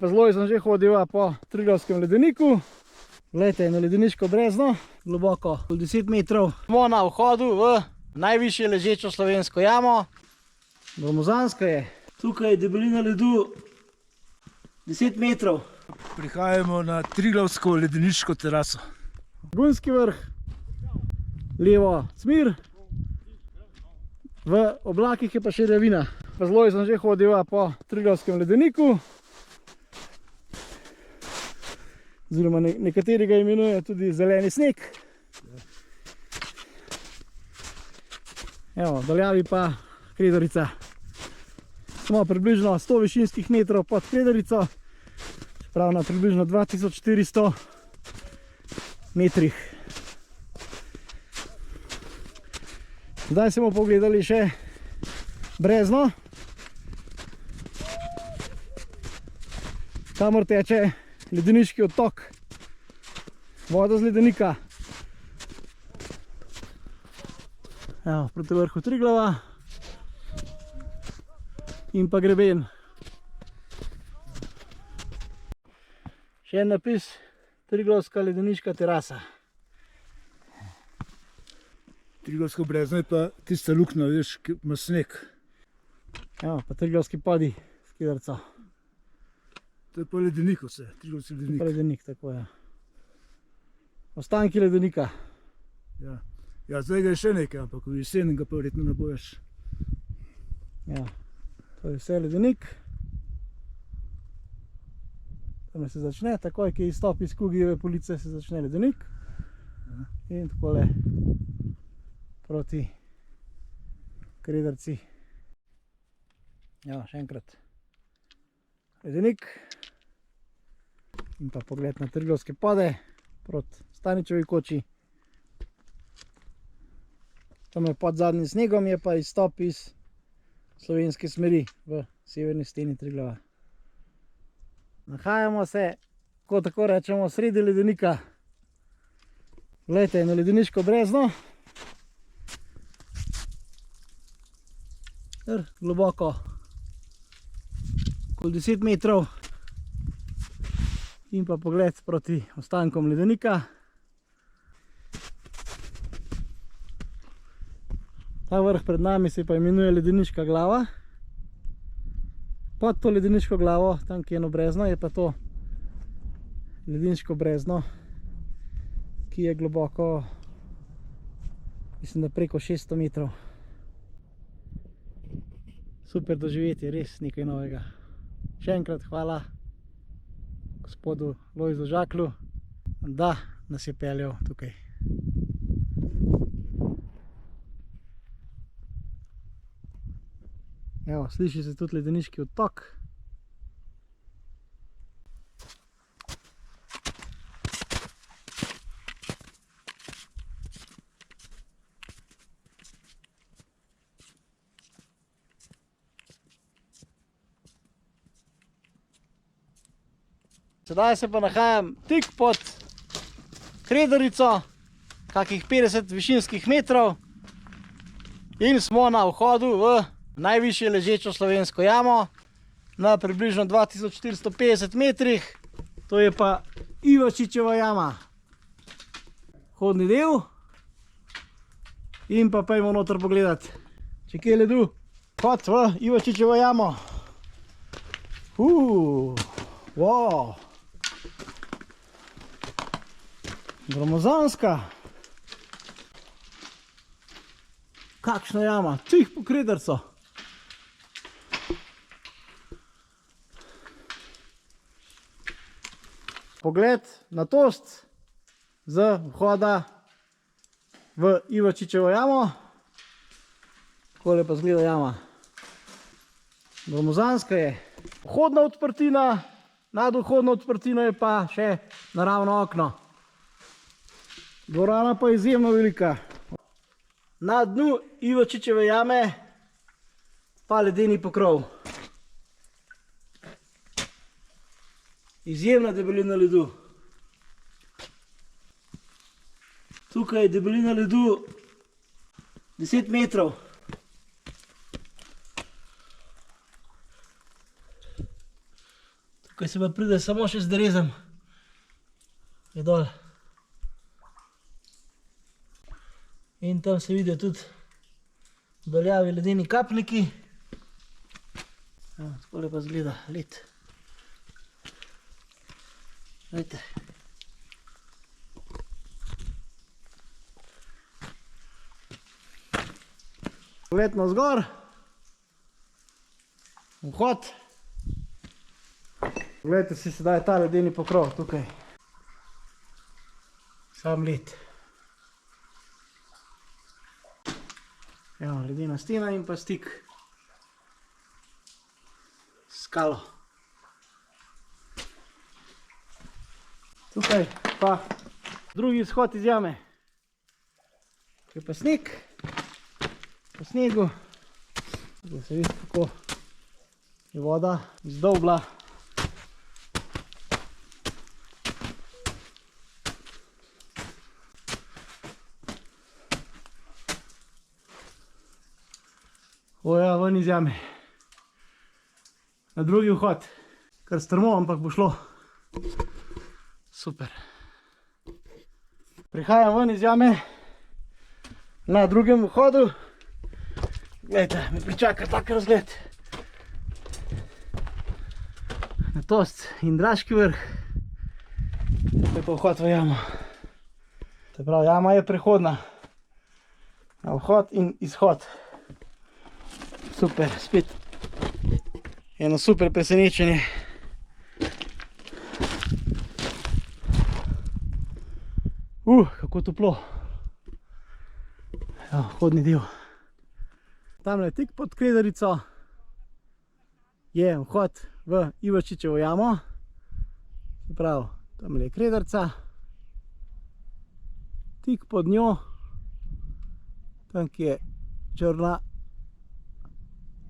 Zelo sem že hodil po Triglavskem ledeniku. Glejte, na ledeniško brezno, globoko 10 metrov. Smo na vhodu v najvišje ležečo slovensko jamo. Gromozanska je. Tukaj je debelina ledu 10 metrov. Prihajamo na Triglavsko ledeniško teraso. Gunski vrh, levo Cmir, v oblakih je pa še ravina. Zelo sem že hodil po Triglavskem ledeniku. Oziroma nekateri ga imenujejo tudi zeleni sneg. Evo, daljavi pa Kredarica. Smo približno 100 višinskih metrov pod Kredarico, prav na približno 2400 metrih. Zdaj smo pogledali še brezno, kamor teče ledeniški odtok, voda z ledenika. Evo, proti vrhu Triglava in pa greben. Še en napis, Triglavska ledeniška terasa. Triglavsko brezno je pa tista luknja, veš, ki ima sneg. Evo, pa Triglavski podi s Kedarco. To je pa ledenik vse, Triglavski ledenik. Pa ledenik, tako je. Ostanki ledenika. Ja, zdaj ga je še nekaj, ampak v jesen ga pa verjetno ne bo več. Ja, to je vse ledenik. Tam se začne, takoj, ki izstopi iz Kugijeve police, se začne ledenik. In takole proti Kredarci. Ja, še enkrat. Ledenik. In pa pogled na Triglavske pode proti Staničevi koči. Tam je pod zadnjim snegom, je pa izstop iz slovenske smeri v severni steni Triglava. Nahajamo se, ko tako rečemo, sredi ledenika. Glejte, na ledeniško brezno. Globoko, okoli 10 metrov. In pa pogled proti ostankom ledenika. Ta vrh pred nami se pa imenuje ledeniška glava. Pod to ledeniško glavo, tam ki je eno brezno, je pa to ledeniško brezno, ki je globoko, mislim, da preko 600 metrov. Super doživetje, res nekaj novega. Še enkrat hvala gospodu Lojzu Žaklju, da nas je peljal tukaj. Evo, sliši se tudi ledeniški odtok. Sedaj se pa nahajam tik pod Kredarico, kakih 50 višinskih metrov, in smo na vhodu v najvišje ležečo slovensko jamo na približno 2450 metrih. To je pa Ivačičeva jama. Vhodni del. In pa pojmo noter pogledati, če kje je ledu. Vhod v Ivačičevo jamo. Wow. Gromozanska. Kakšna jama, čih po Kredarco. Pogled na tost z vhoda v Ivačičevo jamo. Takole pa zgleda jama. Gromozanska je. Vhodna odprtina, nad vhodno odprtino je pa še naravno okno. Dvorana pa je izjemno velika. Na dnu Ivačičeve jame pa ledeni pokrov. Izjemna debelina ledu. Tukaj je debelina ledu 10 metrov. Tukaj se pa pride samo še z derezem. Je dol. In tam se vidijo tudi daljavi ledeni kapniki. Takole pa zgleda led. Vidite. Pogled navzgor. Vhod. Poglejte si sedaj ta ledeni pokrov tukaj. Sam led. Evo, ledena stena in pa stik s skalo. Tukaj pa drugi izhod iz jame. Tukaj pa sneg. Po snegu. Tukaj se vidi, kako je voda izdolbla. Oja, ven iz jame. Na drugi vhod. Kar strmo, ampak bo šlo. Super. Prihajam ven iz jame. Na drugem vhodu. Glejte, me pričaka tak razgled. Na Tost in Draški vrh. To je pa vhod v jamo. To pravi, jama je prehodna. Na vhod in izhod. Super, spet eno super presenečenje. Kako toplo. Evo, vhodni del. Tamle tik pod Kredarico je vhod v Ivačičevo jamo. Se pravi, tamle je Kredarica. Tik pod njo, tam ki je črna,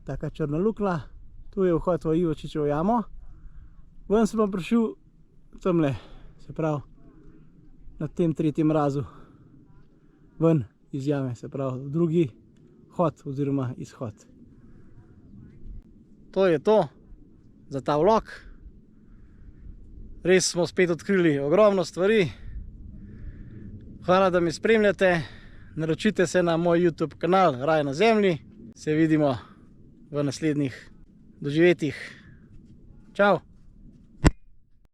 taka črna luknja, tu je vhod v Ivačičevo jamo. Ven sem pa prišel tamle, se pravi, na tem tretjem mrazu, ven iz jame, se pravi, drugi vhod oziroma izhod. To je to za ta vlog. Res smo spet odkrili ogromno stvari. Hvala, da me spremljate. Naročite se na moj YouTube kanal Raj na zemlji. Se vidimo v naslednjih doživetjih. Čau!